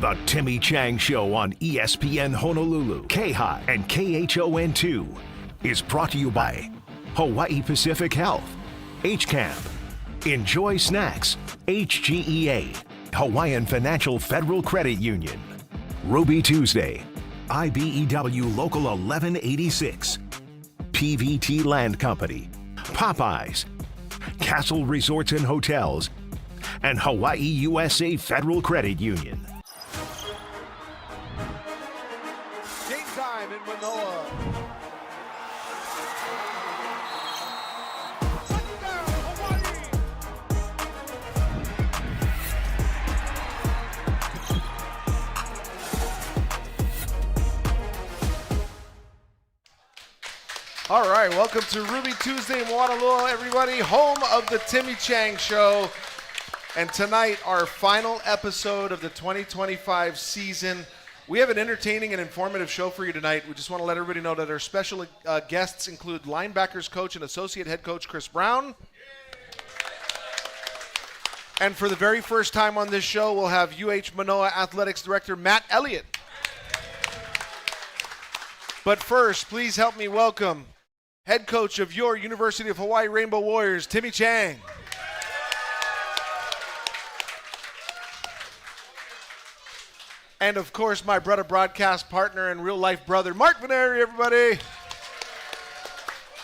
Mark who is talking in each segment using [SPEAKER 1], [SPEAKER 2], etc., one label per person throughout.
[SPEAKER 1] The Timmy Chang Show on ESPN Honolulu, KHI, and KHON2 is brought to you by Hawaii Pacific Health, HCAMP, Enjoy Snacks, HGEA, Hawaiian Financial Federal Credit Union, Ruby Tuesday, IBEW Local 1186, PVT Land Company, Popeyes, Castle Resorts and Hotels, and Hawaii USA Federal Credit Union.
[SPEAKER 2] Game time in Manoa. Touchdown, Hawaii! All right, welcome to Ruby Tuesday in Moanalua, everybody, home of the Timmy Chang Show. And tonight, our final episode of the 2025 season. We have an entertaining and informative show for you tonight. We just want to let everybody know that our special guests include linebackers coach and associate head coach Chris Brown. And for the very first time on this show, we'll have UH Manoa Athletics Director Matt Elliott. But first, please help me welcome head coach of your University of Hawaii Rainbow Warriors, Timmy Chang. And of course, my brother broadcast partner and real life brother, Mark Veneri, everybody.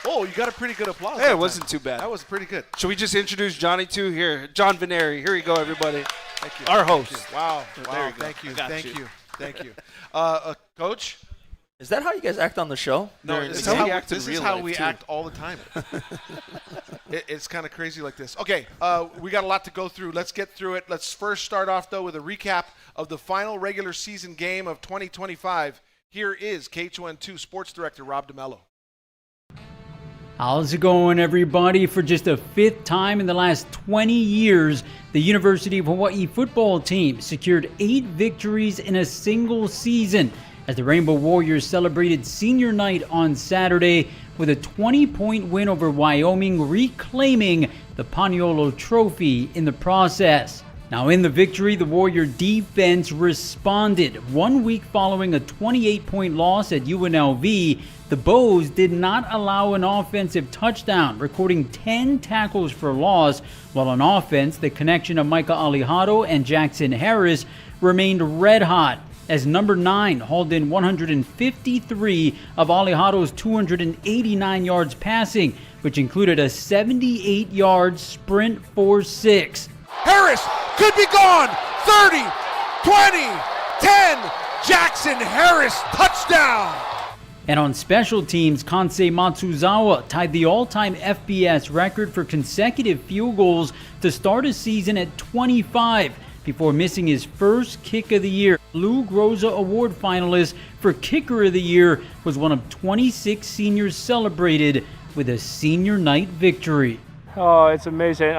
[SPEAKER 2] Oh, you got a pretty good applause.
[SPEAKER 3] Hey, it wasn't too bad.
[SPEAKER 2] That was pretty good.
[SPEAKER 3] Should we just introduce Johnny too? Here, John Veneri. Here you go, everybody.
[SPEAKER 2] Thank you.
[SPEAKER 3] Our host.
[SPEAKER 2] Wow.
[SPEAKER 3] There you go.
[SPEAKER 2] Thank you.
[SPEAKER 3] I got
[SPEAKER 2] Thank
[SPEAKER 3] you.
[SPEAKER 2] you. Thank you. Coach?
[SPEAKER 4] Is that how you guys act on the show?
[SPEAKER 2] No,
[SPEAKER 3] This
[SPEAKER 2] this
[SPEAKER 3] is how we act in
[SPEAKER 2] this is
[SPEAKER 3] real
[SPEAKER 2] how
[SPEAKER 3] life,
[SPEAKER 2] we
[SPEAKER 3] too.
[SPEAKER 2] act all the time. It's kind of crazy like this. Okay, we got a lot to go through. Let's get through it. Let's first start off, though, with a recap of the final regular season game of 2025. Here is KHON2 Sports Director Rob DeMello.
[SPEAKER 5] How's it going, everybody? For just a fifth time in the last 20 years, the University of Hawaii football team secured 8 victories in a single season as the Rainbow Warriors celebrated senior night on Saturday with a 20-point win over Wyoming, reclaiming the Paniolo Trophy in the process. Now, in the victory, the Warrior defense responded. 1 week following a 28-point loss at UNLV, the Bows did not allow an offensive touchdown, recording 10 tackles for loss, while on offense, the connection of Micah Alejado and Jackson Harris remained red hot, as number 9 hauled in 153 of Alejado's 289 yards passing, which included a 78-yard sprint for 6.
[SPEAKER 2] Harris could be gone. 30, 20, 10. Jackson Harris, touchdown.
[SPEAKER 5] And on special teams, Kansei Matsuzawa tied the all-time FBS record for consecutive field goals to start a season at 25 before missing his first kick of the year. Lou Groza Award finalist for Kicker of the Year was one of 26 seniors celebrated with a senior night victory.
[SPEAKER 6] Oh, it's amazing.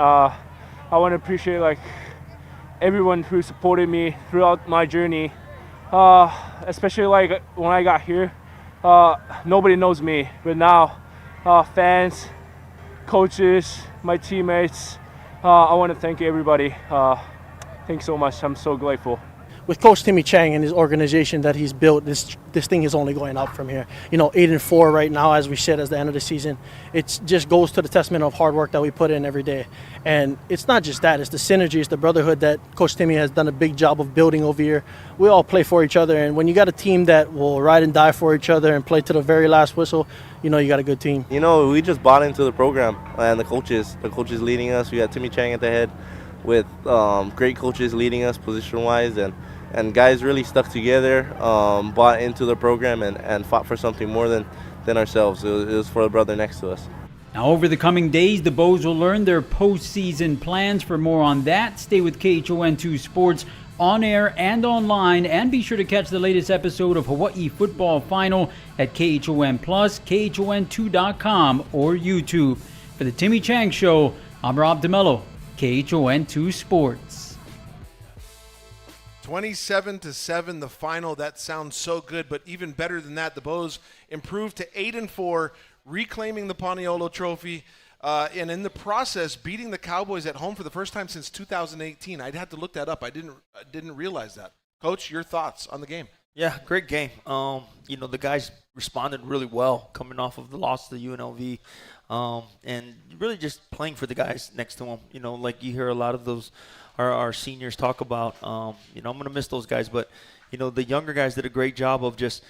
[SPEAKER 6] I want to appreciate everyone who supported me throughout my journey, especially when I got here. Nobody knows me, but now fans, coaches, my teammates, I want to thank everybody. Thanks so much. I'm so grateful.
[SPEAKER 7] With Coach Timmy Chang and his organization that he's built, this thing is only going up from here. 8-4 right now, as we said, as the end of the season. It just goes to the testament of hard work that we put in every day. And it's not just that, it's the synergy, it's the brotherhood that Coach Timmy has done a big job of building over here. We all play for each other, and when you got a team that will ride and die for each other and play to the very last whistle, you got a good team.
[SPEAKER 8] We just bought into the program and the coaches leading us. We got Timmy Chang at the head with great coaches leading us position-wise, and guys really stuck together, bought into the program and fought for something more than ourselves. It was for the brother next to us.
[SPEAKER 5] Now, over the coming days, the Bows will learn their postseason plans. For more on that, stay with KHON2 Sports on air and online, and be sure to catch the latest episode of Hawaii Football Final at KHON+, KHON2.com, or YouTube. For the Timmy Chang Show, I'm Rob DeMello, KHON2 Sports.
[SPEAKER 2] 27-7, the final. That sounds so good, but even better than that, the Bows improved to 8-4, reclaiming the Paniolo Trophy, and in the process, beating the Cowboys at home for the first time since 2018. I'd had to look that up. I didn't realize that. Coach, your thoughts on the game?
[SPEAKER 4] Yeah, great game. The guys responded really well coming off of the loss to UNLV, and really just playing for the guys next to them. Like you hear a lot of those our seniors talk about. I'm going to miss those guys, but the younger guys did a great job of just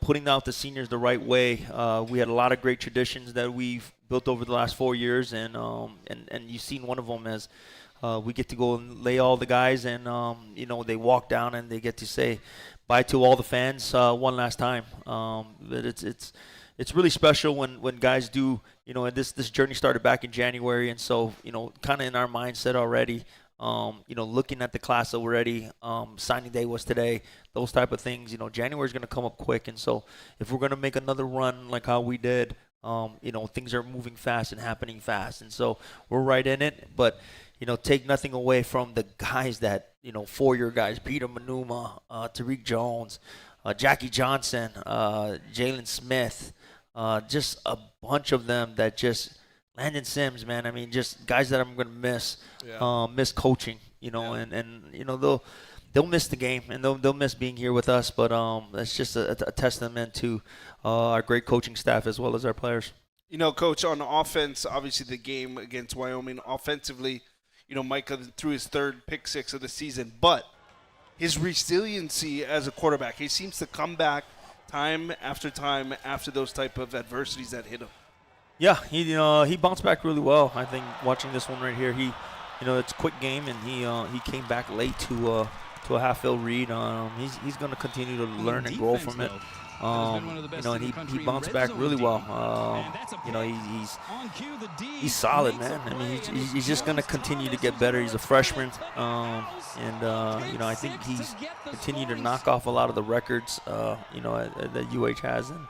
[SPEAKER 4] putting out the seniors the right way. We had a lot of great traditions that we've built over the last 4 years, and you've seen one of them as we get to go and lay all the guys, and they walk down and they get to say bye to all the fans one last time. But it's really special when guys do. And this journey started back in January, and so kind of in our mindset already. Looking at the class already, signing day was today, those type of things. January is going to come up quick, and so if we're going to make another run like how we did, things are moving fast and happening fast, and so we're right in it. But take nothing away from the guys that 4-year guys: Peter Manuma, Tariq Jones, Jackie Johnson, Jalen Smith, just a bunch of them that just. Landon Sims, man. I mean, just guys that I'm going to miss, miss coaching, and they'll miss the game and they'll miss being here with us. But it's just a testament to our great coaching staff as well as our players.
[SPEAKER 3] Coach, on offense, obviously the game against Wyoming, offensively, Micah threw his 3rd pick 6 of the season, but his resiliency as a quarterback, he seems to come back time after those type of adversities that hit him.
[SPEAKER 4] Yeah, he bounced back really well. I think watching this one right here, it's a quick game, and he came back late to a half-field read. He's going to continue to learn and grow from it. And he bounced back really well. He's solid, man. I mean, he's just going to continue to get better. He's a freshman, I think he's continued to knock off a lot of the records, that UH has, and.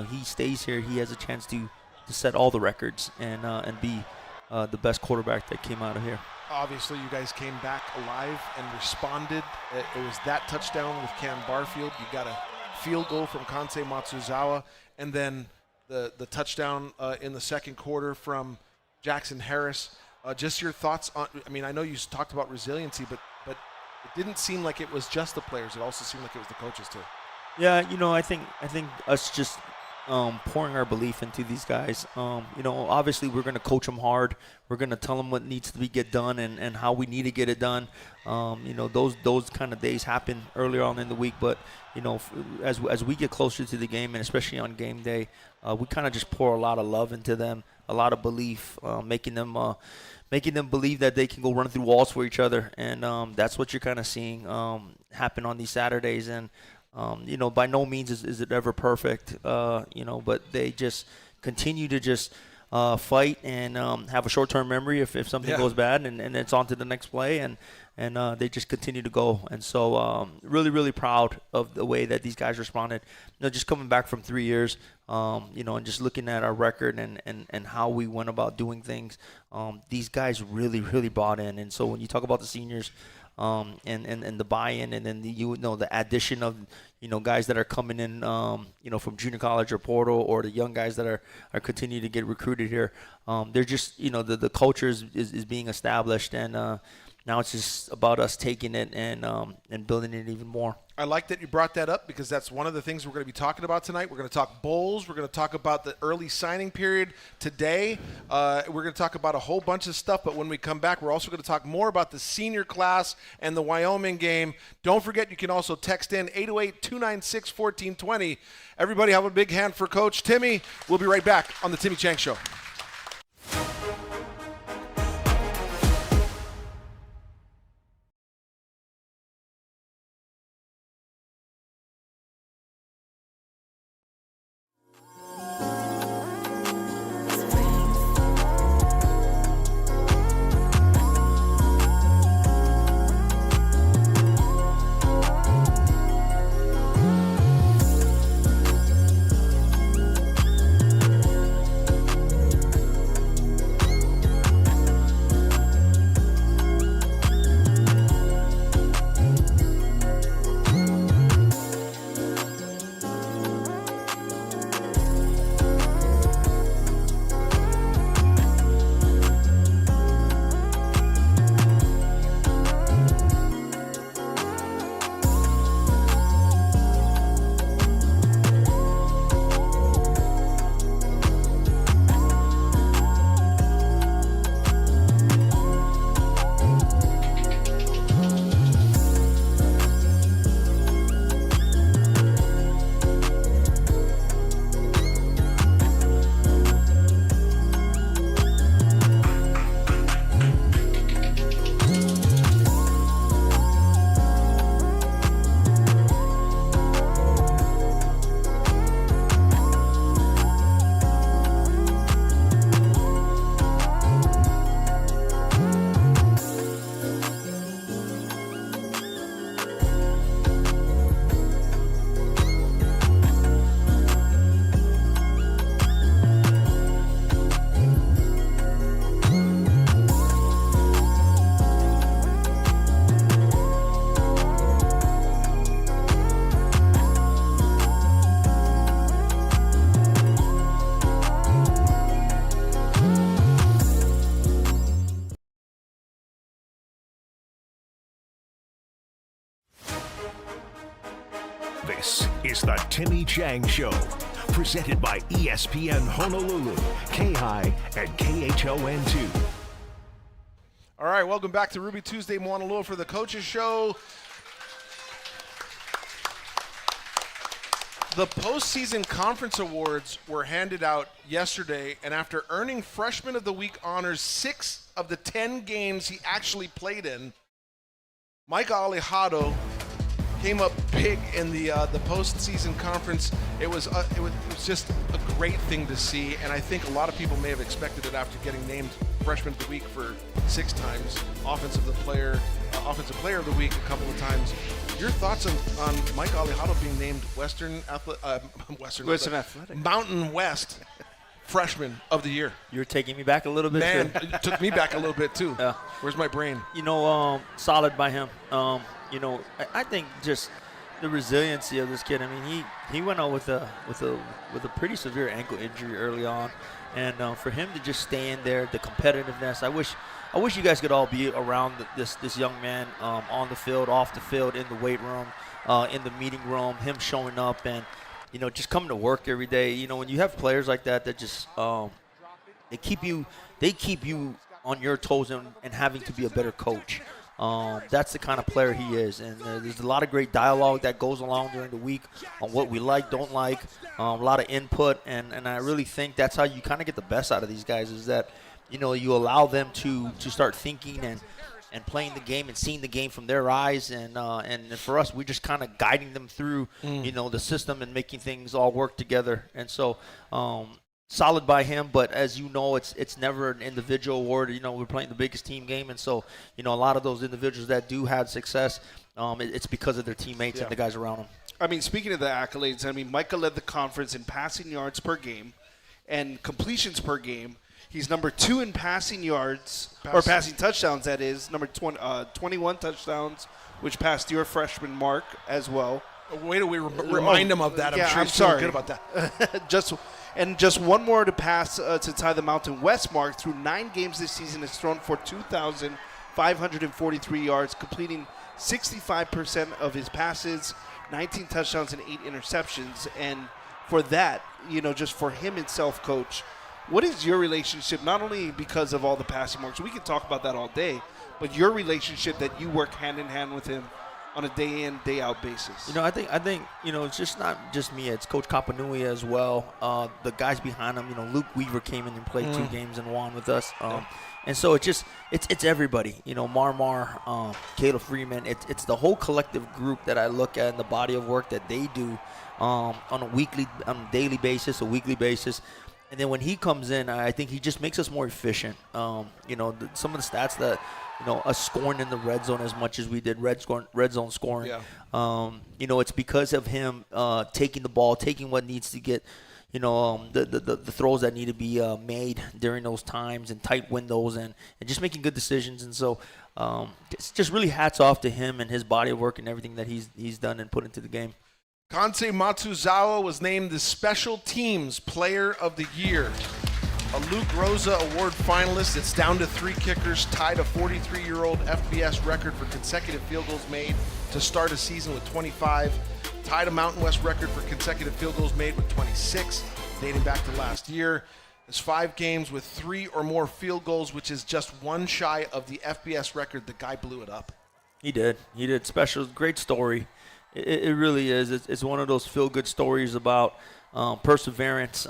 [SPEAKER 4] He stays here. He has a chance to set all the records and be the best quarterback that came out of here.
[SPEAKER 2] Obviously, you guys came back alive and responded. It was that touchdown with Cam Barfield. You got a field goal from Kansei Matsuzawa, and then the touchdown in the second quarter from Jackson Harris. Just your thoughts on? I mean, I know you talked about resiliency, but it didn't seem like it was just the players. It also seemed like it was the coaches too.
[SPEAKER 4] Yeah, I think us just pouring our belief into these guys. Obviously we're going to coach them hard. We're going to tell them what needs to get done and how we need to get it done. Those kind of days happen earlier on in the week, but as we get closer to the game, and especially on game day, we kind of just pour a lot of love into them, a lot of belief, making them believe that they can go run through walls for each other, and that's what you're kind of seeing happen on these Saturdays. And by no means is it ever perfect, but they just continue to just fight and have a short-term memory if something goes bad, and it's on to the next play, and they just continue to go. And so really, really proud of the way that these guys responded. Just coming back from 3 years, and just looking at our record and how we went about doing things, these guys really, really bought in. And so when you talk about the seniors, and the buy-in, and then the addition of guys that are coming in from junior college or portal, or the young guys that are continuing to get recruited here, they're just the culture is being established, and now it's just about us taking it and building it even more.
[SPEAKER 2] I like that you brought that up, because that's one of the things we're going to be talking about tonight. We're going to talk bowls. We're going to talk about the early signing period today. We're going to talk about a whole bunch of stuff, but when we come back, we're also going to talk more about the senior class and the Wyoming game. Don't forget, you can also text in 808-296-1420. Everybody have a big hand for Coach Timmy. We'll be right back on the Timmy Chang Show.
[SPEAKER 1] This is the Timmy Chang Show, presented by ESPN Honolulu, K-High, and KHON2.
[SPEAKER 2] All right, welcome back to Ruby Tuesday Moanalua for the Coaches Show. The postseason conference awards were handed out yesterday, and after earning Freshman of the Week honors 6 of the 10 games he actually played in, Mike Alejado came up big in the postseason conference. It was just a great thing to see, and I think a lot of people may have expected it after getting named Freshman of the Week for 6 times, Offensive Player of the Week a couple of times. Your thoughts on Mike Alejado being named Western Athletic Mountain West Freshman of the Year?
[SPEAKER 4] You're taking me back a little bit.
[SPEAKER 2] Man, it took me back a little bit too.
[SPEAKER 4] Yeah.
[SPEAKER 2] Where's my brain?
[SPEAKER 4] Solid by him. I think just the resiliency of this kid. I mean, he went out with a pretty severe ankle injury early on, and for him to just stay in there, the competitiveness. I wish you guys could all be around this young man on the field, off the field, in the weight room, in the meeting room. Him showing up and just coming to work every day. When you have players like that just they keep you on your toes and having to be a better coach. That's the kind of player he is, and there's a lot of great dialogue that goes along during the week on what we like, don't like, a lot of input, and I really think that's how you kind of get the best out of these guys, is that you allow them to start thinking and playing the game and seeing the game from their eyes, and for us, we're just kind of guiding them through the system and making things all work together. And so solid by him, but as you know, it's never an individual award. We're playing the biggest team game, and so a lot of those individuals that do have success, it's because of their teammates and the guys around them.
[SPEAKER 3] I mean, speaking of the accolades, Micah led the conference in passing yards per game and completions per game. He's number 2 in passing yards, or passing touchdowns, that is. Number 21 touchdowns, which passed your freshman mark as well.
[SPEAKER 2] Wait till we remind him of that.
[SPEAKER 3] Yeah,
[SPEAKER 2] I'm sure he's feeling good about that.
[SPEAKER 3] just one more to pass to tie the Mountain West mark. Through 9 games this season, has thrown for 2,543 yards, completing 65% of his passes, 19 touchdowns and 8 interceptions. And for that, just for him himself, Coach, what is your relationship, not only because of all the passing marks, we can talk about that all day, but your relationship that you work hand in hand with him on a day in, day out basis?
[SPEAKER 4] I think it's just not just me. It's Coach Kapanui as well. The guys behind him, Luke Weaver came in and played 2 games and won with us. And so it's everybody. Marmar, Caleb Freeman. It's the whole collective group that I look at, and the body of work that they do on a daily basis, a weekly basis. And then when he comes in, I think he just makes us more efficient. Some of the stats that, us scoring in the red zone as much as we did red zone scoring. Yeah. It's because of him taking the ball, taking what needs to get, the throws that need to be made during those times and tight windows, and just making good decisions. And so it's just really hats off to him and his body of work and everything that he's done and put into the game.
[SPEAKER 2] Kansei Matsuzawa was named the Special Teams Player of the Year. A Luke Rosa Award finalist. It's down to 3 kickers, tied a 43-year-old FBS record for consecutive field goals made to start a season with 25. Tied a Mountain West record for consecutive field goals made with 26, dating back to last year. There's 5 games with 3 or more field goals, which is just 1 shy of the FBS record. The guy blew it up.
[SPEAKER 4] He did. Special. Great story. It really is. It's one of those feel-good stories about perseverance.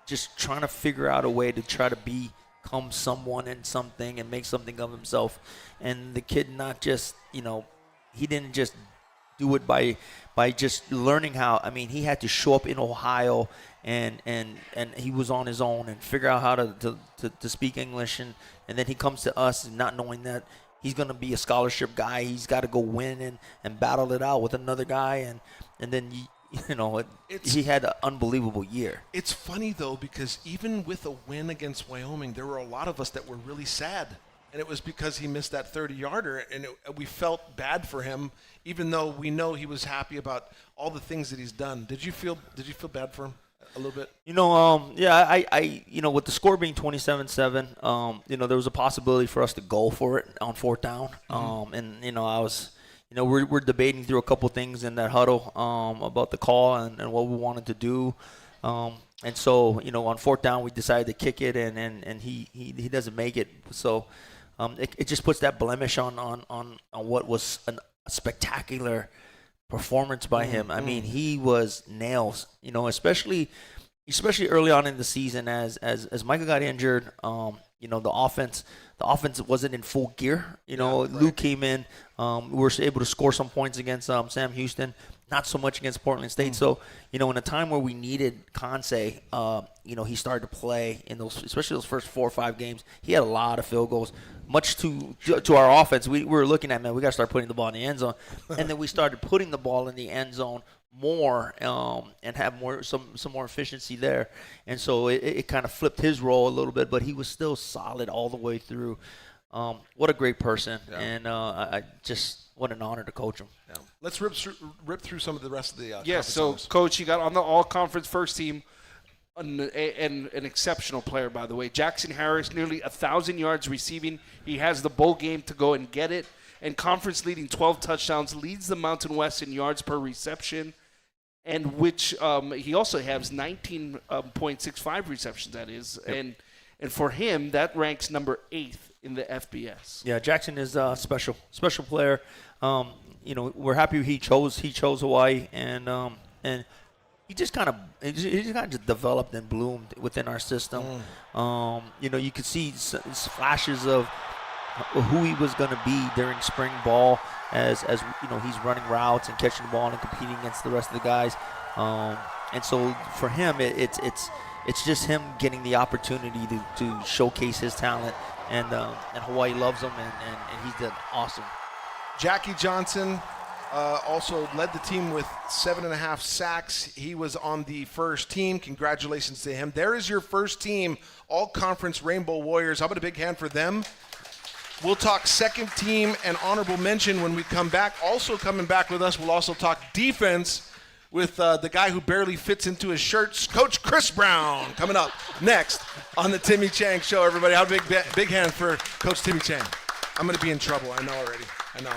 [SPEAKER 4] Just trying to figure out a way to try to become someone and something and make something of himself. And the kid not just, he didn't just do it by just learning how. He had to show up in Ohio and he was on his own and figure out how to speak English. And then he comes to us not knowing that he's going to be a scholarship guy. He's got to go win and battle it out with another guy. And then, he had an unbelievable year.
[SPEAKER 2] It's funny, though, because even with a win against Wyoming, there were a lot of us that were really sad. And it was because he missed that 30-yarder, and we felt bad for him, even though we know he was happy about all the things that he's done. Did you feel bad for him a little bit?
[SPEAKER 4] I with the score being 27-7, there was a possibility for us to go for it on 4th down. And I was, we're debating through a couple things in that huddle about the call and what we wanted to do. And so, on fourth down, we decided to kick it, and he doesn't make it. So it just puts that blemish on what was a spectacular performance by him. I mean, he was nails, especially early on in the season as Michael got injured. The offense wasn't in full gear. Luke came in. We were able to score some points against Sam Houston, not so much against Portland State. So, in a time where we needed Kansai, he started to play in those, especially those first 4 or 5 games. He had a lot of field goals, much to our offense. We were looking at, man, we got to start putting the ball in the end zone. And then we started putting the ball in the end zone more and have some more efficiency there. And so it kind of flipped his role a little bit, but he was still solid all the way through. What a great person. Yeah. And I just, what an honor to coach him.
[SPEAKER 9] Yeah. Let's rip through some of the rest of the
[SPEAKER 3] Yes, so owners. Coach, you got on the all-conference first team an exceptional player, by the way. Jackson Harris, nearly 1,000 yards receiving. He has the bowl game to go and get it. And conference leading 12 touchdowns, leads the Mountain West in yards per reception, and which he also has 19.65 receptions, that is. Yep. And for him, that ranks number 8th in the FBS.
[SPEAKER 4] Yeah, Jackson is a special player. We're happy he chose Hawaii, and he just kind of developed and bloomed within our system. You could see flashes of who he was going to be during spring ball as he's running routes and catching the ball and competing against the rest of the guys. And so for him, it's just him getting the opportunity to showcase his talent, and Hawaii loves him, and he's done awesome.
[SPEAKER 9] Jackie Johnson also led the team with 7.5 sacks. He was on the first team. Congratulations to him. There is your first team, all-conference Rainbow Warriors. How about a big hand for them? We'll talk second team and honorable mention when we come back. Also coming back with us, we'll also talk defense with the guy who barely fits into his shirts, Coach Chris Brown, coming up next on the Timmy Chang Show. Everybody, how big hand for Coach Timmy Chang. I'm going to be in trouble. I know already. I know.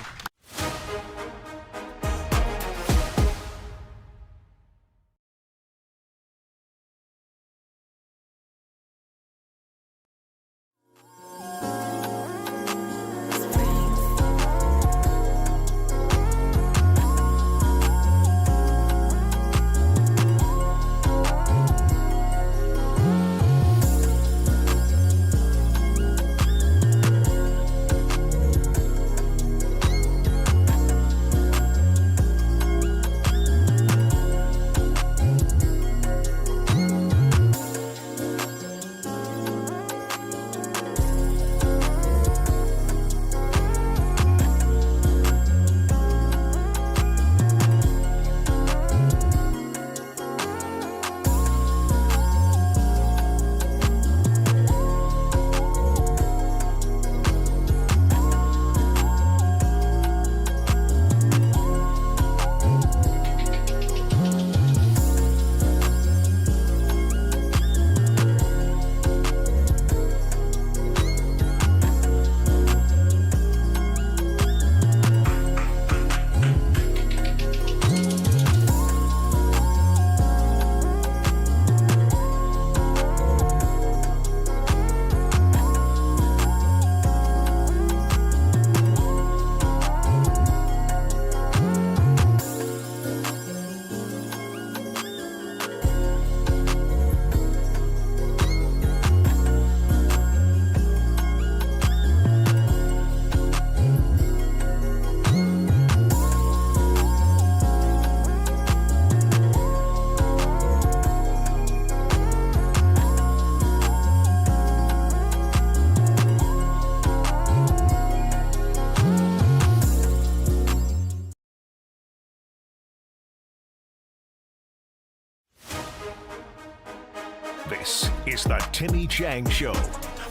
[SPEAKER 1] This is the Timmy Chang Show,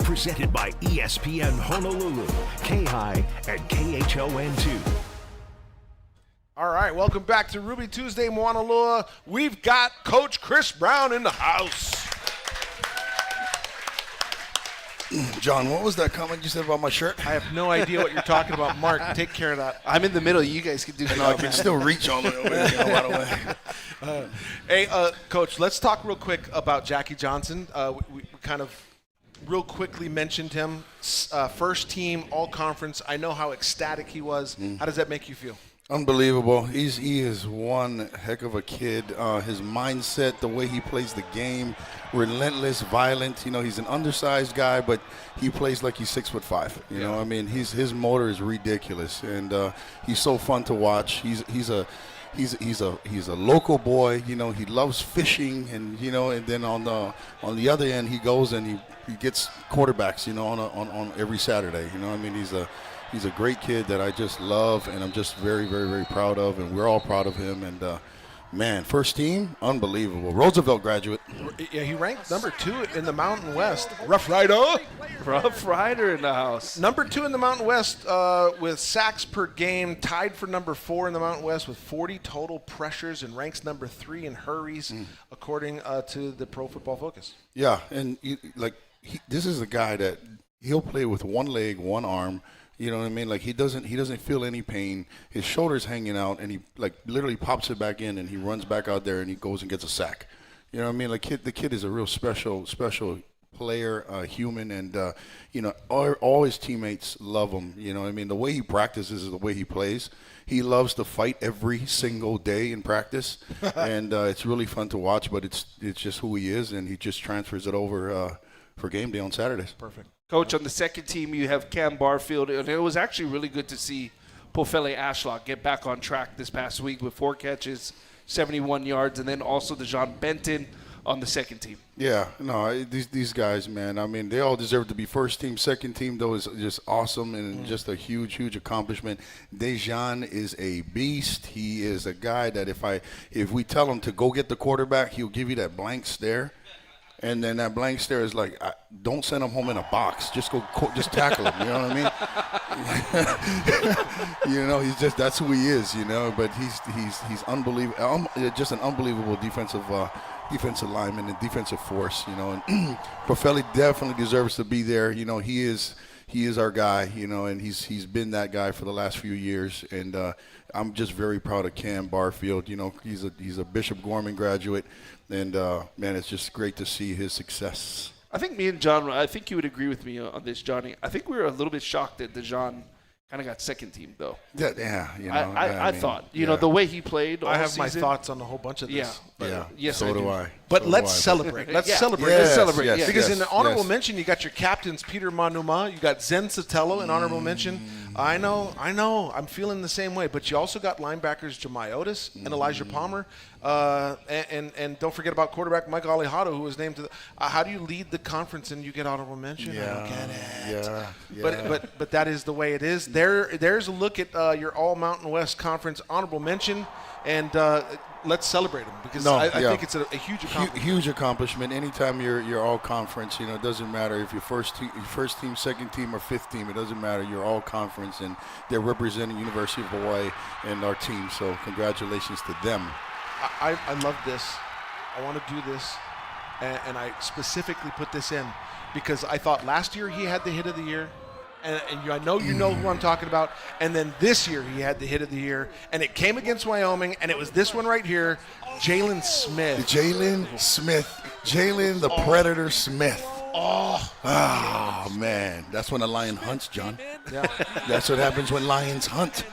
[SPEAKER 1] presented by ESPN Honolulu, K-High, and KHON2.
[SPEAKER 9] All right, welcome back to Ruby Tuesday, Moanalua. We've got Coach Chris Brown in the house.
[SPEAKER 10] John, what was that comment you said about my shirt?
[SPEAKER 2] I have no idea what you're talking about. Mark, take care of that.
[SPEAKER 3] I'm in the middle. You guys can do
[SPEAKER 10] I can still reach all the way over there, by the way.
[SPEAKER 2] Hey, Coach, let's talk real quick about Jackie Johnson. We kind of real quickly mentioned him. First team, all conference. I know how ecstatic he was. How does that make you feel?
[SPEAKER 10] Unbelievable. He is one heck of a kid. His mindset, the way he plays the game, relentless, violent. You know, he's an undersized guy, but he plays like he's 6'5". You know, I mean, his motor is ridiculous, and he's so fun to watch. He's a local boy. You know, he loves fishing, and you know, and then on the other end, he goes and he gets quarterbacks. You know, on every Saturday. You know, I mean, he's a great kid that I just love, and I'm just very, very, very proud of, and we're all proud of him. And man, first team, unbelievable. Roosevelt graduate.
[SPEAKER 2] Yeah, he ranked number 2 in the Mountain West. Rough Rider.
[SPEAKER 3] Rough Rider in the house.
[SPEAKER 2] Number 2 in the Mountain West with sacks per game, tied for number 4 in the Mountain West with 40 total pressures, and ranks number 3 in hurries, according to the Pro Football Focus.
[SPEAKER 10] Yeah, and this is a guy that he'll play with one leg, one arm. You know what I mean? Like he doesn't feel any pain. His shoulder's hanging out, and he like literally pops it back in, and he runs back out there, and he goes and gets a sack. You know what I mean? Like the kid is a real special player, human, and you know, all his teammates love him. You know what I mean? The way he practices is the way he plays. He loves to fight every single day in practice, and it's really fun to watch. But it's just who he is, and he just transfers it over for game day on Saturdays.
[SPEAKER 2] Perfect.
[SPEAKER 3] Coach, on the second team, you have Cam Barfield, and it was actually really good to see Pofele Ashlock get back on track this past week with 4 catches, 71 yards, and then also DeJohn Benton on the second team.
[SPEAKER 10] Yeah, no, these guys, man, I mean, they all deserve to be first team. Second team, though, is just awesome and just a huge, huge accomplishment. DeJohn is a beast. He is a guy that if we tell him to go get the quarterback, he'll give you that blank stare. And then that blank stare is like, don't send him home in a box. Just just tackle him. You know what I mean? You know, that's who he is. You know, but he's unbelievable. Just an unbelievable defensive lineman and defensive force. You know, and Pofele definitely deserves to be there. You know, he is our guy. You know, and he's been that guy for the last few years. And I'm just very proud of Cam Barfield. You know, he's a Bishop Gorman graduate. And, man, it's just great to see his success.
[SPEAKER 3] I think me and John, I think you would agree with me on this, Johnny. I think we were a little bit shocked that DeJohn kind of got second team, though.
[SPEAKER 10] Yeah, you know.
[SPEAKER 3] I thought, you know, the way he played all
[SPEAKER 2] I have
[SPEAKER 3] season,
[SPEAKER 2] my thoughts on a whole bunch of this.
[SPEAKER 10] Yeah.
[SPEAKER 3] Yes,
[SPEAKER 10] so
[SPEAKER 3] I
[SPEAKER 10] do I.
[SPEAKER 2] But
[SPEAKER 10] So
[SPEAKER 2] let's
[SPEAKER 10] do I.
[SPEAKER 2] celebrate. Let's celebrate.
[SPEAKER 10] Yes,
[SPEAKER 2] Let's celebrate.
[SPEAKER 10] yes,
[SPEAKER 2] Because in the honorable
[SPEAKER 10] yes.
[SPEAKER 2] mention, you got your captains, Peter Manuma. You got Zen Sotelo in honorable mention. I know. I'm feeling the same way. But you also got linebackers Jemai Otis and Elijah Palmer. And don't forget about quarterback Mike Alejado, who was named to the how do you lead the conference and you get honorable mention? I don't get it.
[SPEAKER 10] Yeah.
[SPEAKER 2] But that is the way it is. There's a look at your All Mountain West Conference honorable mention, and let's celebrate them because I think it's a huge accomplishment.
[SPEAKER 10] Huge accomplishment. Anytime you're all conference, you know, it doesn't matter if you're first team, second team, or fifth team. It doesn't matter. You're all conference, and they're representing University of Hawaii and our team. So congratulations to them.
[SPEAKER 2] I love this. I want to do this, and I specifically put this in because I thought last year he had the hit of the year, and I know you know who I'm talking about. And then this year he had the hit of the year, and it came against Wyoming, and it was this one right here, Jalen Smith.
[SPEAKER 10] Jalen the Predator Smith. Oh, man. That's when a lion hunts, John.
[SPEAKER 2] Yeah.
[SPEAKER 10] That's what happens when lions hunt.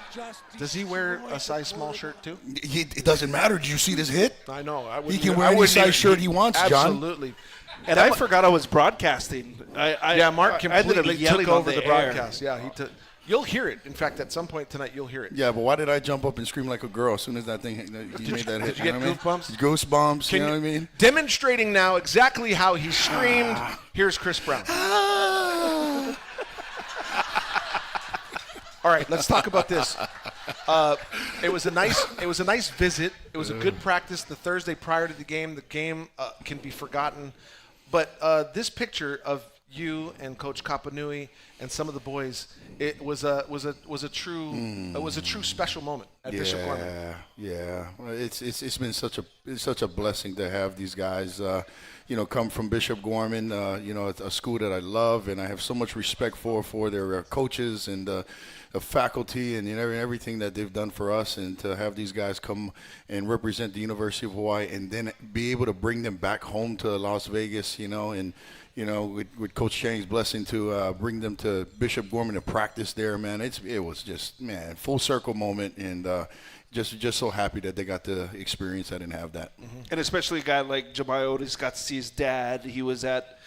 [SPEAKER 2] Does he wear a size small shirt too?
[SPEAKER 10] It doesn't matter. Did you see this hit?
[SPEAKER 2] I know.
[SPEAKER 10] He can wear any size shirt he wants, John.
[SPEAKER 2] Absolutely.
[SPEAKER 3] And I forgot I was broadcasting.
[SPEAKER 2] Mark completely took over the
[SPEAKER 3] air.
[SPEAKER 2] broadcast. Yeah, he took. You'll hear it. In fact, at some point tonight, you'll hear it.
[SPEAKER 10] Yeah, but why did I jump up and scream like a girl as soon as that thing he made that hit?
[SPEAKER 2] Did you get goosebumps?
[SPEAKER 10] Goosebumps, you know what I mean?
[SPEAKER 2] Demonstrating now exactly how he screamed. Here's Chris Brown. All right, let's talk about this. It was a nice visit. It was a good practice the Thursday prior to the game. The game can be forgotten, but this picture of you and Coach Kapanui and some of the boys, it was a true special moment at Bishop Gorman.
[SPEAKER 10] Yeah. Well, it's been such a blessing to have these guys. come from Bishop Gorman, a school that I love and I have so much respect for their coaches and the faculty and everything that they've done for us, and to have these guys come and represent the University of Hawaii and then be able to bring them back home to Las Vegas, and with Coach Chang's blessing to bring them to Bishop Gorman to practice there, man. It was just, man, full circle moment, and just so happy that they got to experience that and have that.
[SPEAKER 3] And especially a guy like Jemai Otis got to see his dad. He was at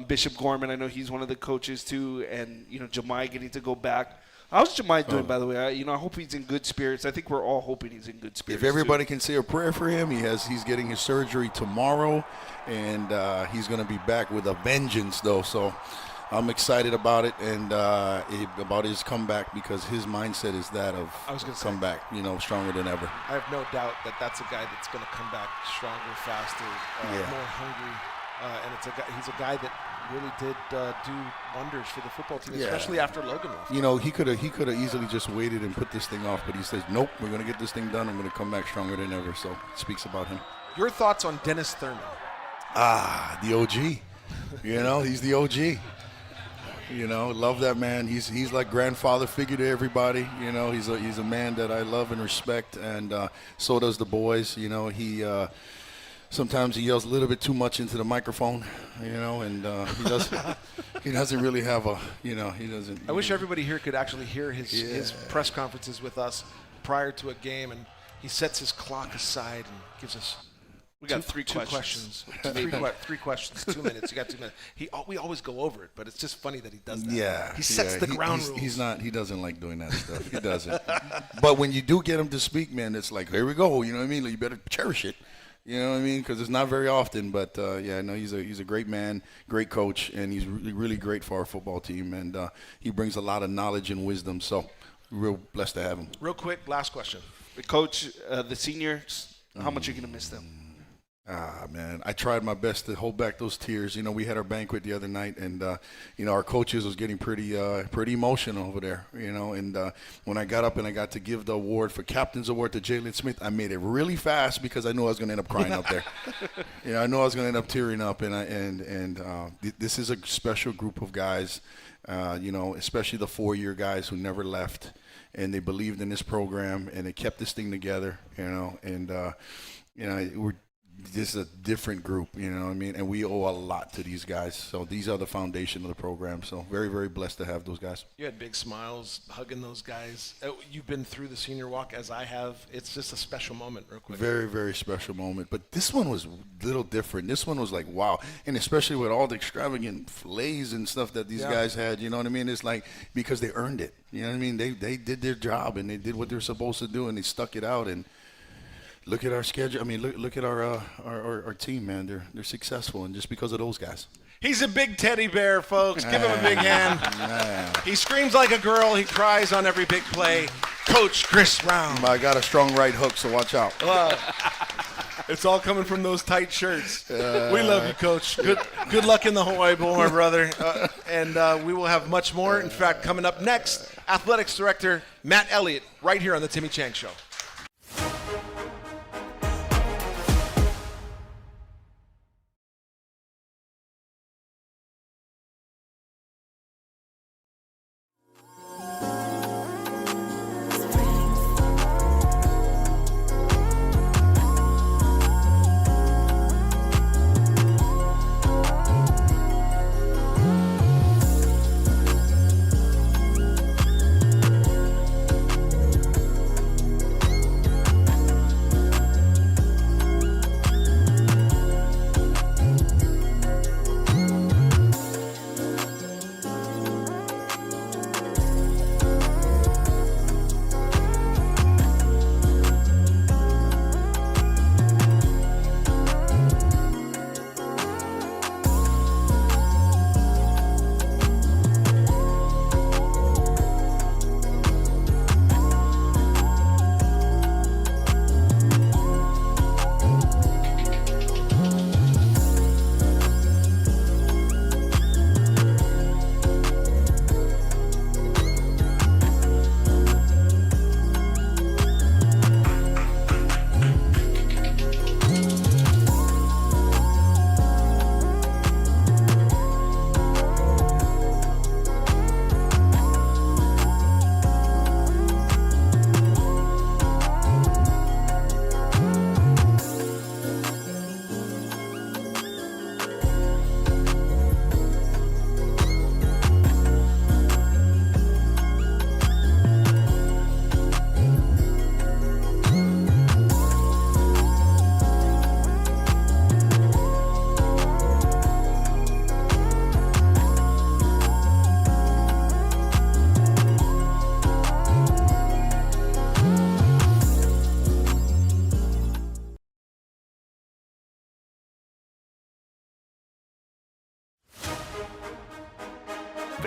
[SPEAKER 3] Bishop Gorman. I know he's one of the coaches too, and Jemai getting to go back. How's Jemai doing, by the way? I hope he's in good spirits. I think we're all hoping he's in good spirits.
[SPEAKER 10] If everybody can say a prayer for him, he's getting his surgery tomorrow, and he's going to be back with a vengeance, though. So I'm excited about it and about his comeback, because his mindset is that of come back, stronger than ever.
[SPEAKER 9] I have no doubt that that's a guy that's going to come back stronger, faster, more hungry, and he's a guy that really did do wonders for the football team, especially after Logan left.
[SPEAKER 10] He could have easily just waited and put this thing off, but he says, nope, we're going to get this thing done. I'm going to come back stronger than ever. So it speaks about him.
[SPEAKER 9] Your thoughts on Dennis Thurman?
[SPEAKER 10] The OG. He's the OG. Love that man. He's like grandfather figure to everybody. He's a man that I love and respect, and so does the boys. He sometimes he yells a little bit too much into the microphone, and he doesn't really have he doesn't.
[SPEAKER 9] I wish everybody here could actually hear his press conferences with us prior to a game, and he sets his clock aside and gives us.
[SPEAKER 3] We got three questions.
[SPEAKER 9] Three questions, 2 minutes. You got 2 minutes. We always go over it, but it's just funny that he does that.
[SPEAKER 10] Yeah,
[SPEAKER 9] he sets the ground rules.
[SPEAKER 10] He doesn't like doing that stuff. He doesn't. But when you do get him to speak, man, it's like, here we go. You know what I mean? Like, you better cherish it. You know what I mean? Because it's not very often. But he's a great man, great coach, and he's really great for our football team. And he brings a lot of knowledge and wisdom. So we're real blessed to have him.
[SPEAKER 9] Real quick, last question.
[SPEAKER 3] Coach, the seniors, how much are you going to miss them?
[SPEAKER 10] Man, I tried my best to hold back those tears. We had our banquet the other night, and our coaches was getting pretty emotional over there. And when I got up and I got to give the award for Captain's Award to Jalen Smith, I made it really fast because I knew I was going to end up crying up there. I knew I was going to end up tearing up, and this is a special group of guys. Especially the 4-year guys who never left, and they believed in this program and they kept this thing together. This is a different group, and we owe a lot to these guys. So these are the foundation of the program. So very, very blessed to have those guys.
[SPEAKER 9] You had big smiles hugging those guys. You've been through the senior walk as I have. It's just a special moment, real quick.
[SPEAKER 10] Very, very special moment. But this one was a little different. This one was like, wow. And especially with all the extravagant fillets and stuff that these guys had, you know what I mean? It's like, because they earned it. You know what I mean? They did their job, and they did what they were supposed to do, and they stuck it out. And look at our schedule. I mean, look at our team, man. They're successful, and just because of those guys.
[SPEAKER 9] He's a big teddy bear, folks. Give him a big hand. He screams like a girl. He cries on every big play. Coach Chris Brown.
[SPEAKER 10] I got a strong right hook, so watch out.
[SPEAKER 9] It's all coming from those tight shirts. We love you, Coach. Good luck in the Hawaii Bowl, my brother. And we will have much more. In fact, coming up next, Athletics Director Matt Elliott, right here on the Timmy Chang Show.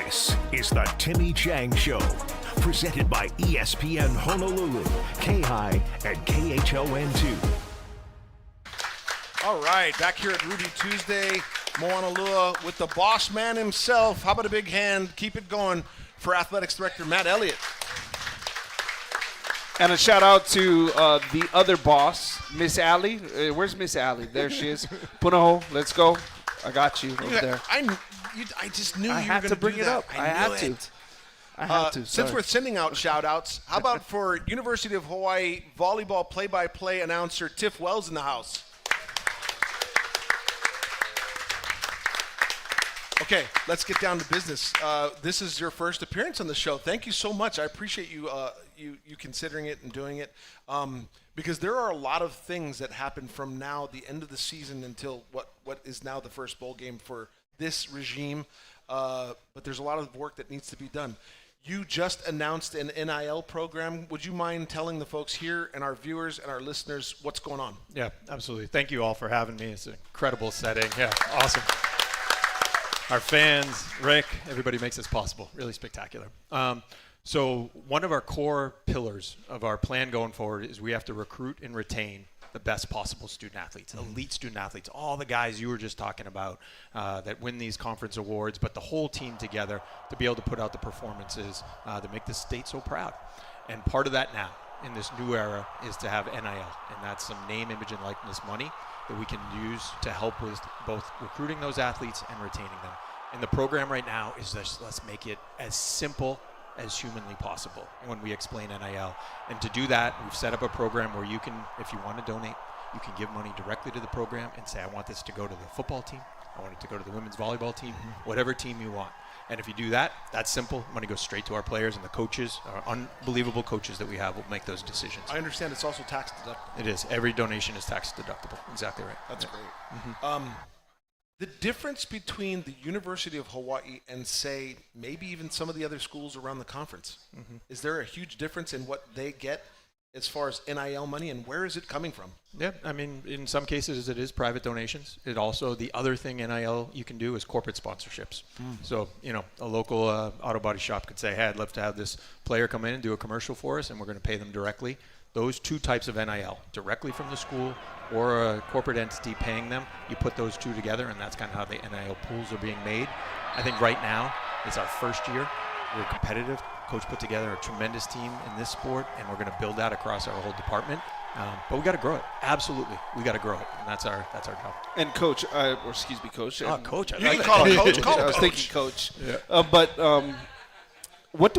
[SPEAKER 1] This is the Timmy Chang Show, presented by ESPN Honolulu, K-High, and KHON2.
[SPEAKER 9] All right, back here at Ruby Tuesday, Moanalua with the boss man himself. How about a big hand? Keep it going for Athletics Director Matt Elliott.
[SPEAKER 3] And a shout out to the other boss, Miss Allie. Where's Miss Allie? There she is. Punaho, let's go. I got you over there.
[SPEAKER 9] I just knew
[SPEAKER 3] I
[SPEAKER 9] you were
[SPEAKER 3] had
[SPEAKER 9] going
[SPEAKER 3] to
[SPEAKER 9] to
[SPEAKER 3] bring
[SPEAKER 9] do
[SPEAKER 3] it
[SPEAKER 9] that.
[SPEAKER 3] up. I had to.
[SPEAKER 9] Since
[SPEAKER 3] Sorry.
[SPEAKER 9] we're sending out shout-outs, how about for University of Hawaii volleyball play-by-play announcer Tiff Wells in the house? Okay, let's get down to business. This is your first appearance on the show. Thank you so much. I appreciate you you considering it and doing it, because there are a lot of things that happen from now, the end of the season, until what is now the first bowl game for this regime. But there's a lot of work that needs to be done. You just announced an NIL program. Would you mind telling the folks here and our viewers and our listeners what's going on?
[SPEAKER 11] Yeah, absolutely. Thank you all for having me. It's an incredible setting. Yeah, awesome. Our fans, Rick, everybody makes this possible. Really spectacular. So one of our core pillars of our plan going forward is we have to recruit and retain the best possible student athletes, elite student athletes, all the guys you were just talking about that win these conference awards, but the whole team together to be able to put out the performances that make the state so proud. And part of that now in this new era is to have NIL, and that's some name, image, and likeness money that we can use to help with both recruiting those athletes and retaining them. And the program right now is just, let's make it as simple as humanly possible when we explain NIL. And to do that, we've set up a program where you can, if you want to donate, you can give money directly to the program and say, I want this to go to the football team, I want it to go to the women's volleyball team, whatever team you want. And if you do that, that's simple. Money goes straight to our players, and the coaches, our unbelievable coaches that we have, will make those decisions.
[SPEAKER 9] I understand it's also tax deductible.
[SPEAKER 11] It is. Every donation is tax deductible. Exactly right.
[SPEAKER 9] That's great. The difference between the University of Hawaii and, say, maybe even some of the other schools around the conference, is there a huge difference in what they get as far as NIL money, and where is it coming from?
[SPEAKER 11] Yeah, I mean, in some cases it is private donations. It also, the other thing NIL you can do is corporate sponsorships. So, you know, a local auto body shop could say, hey, I'd love to have this player come in and do a commercial for us, and we're going to pay them directly. Those two types of NIL, directly from the school or a corporate entity paying them, you put those two together, and that's kind of how the NIL pools are being made. I think right now it's our first year. We're competitive. Coach put together a tremendous team in this sport, and we're going to build that across our whole department. But we got to grow it. Absolutely, we got to grow it, and that's our job.
[SPEAKER 3] And Coach, or excuse me, Coach.
[SPEAKER 11] Oh, Coach.
[SPEAKER 9] You can call it Coach. Call it
[SPEAKER 3] I was
[SPEAKER 9] Coach.
[SPEAKER 3] thinking Coach. Yeah. But what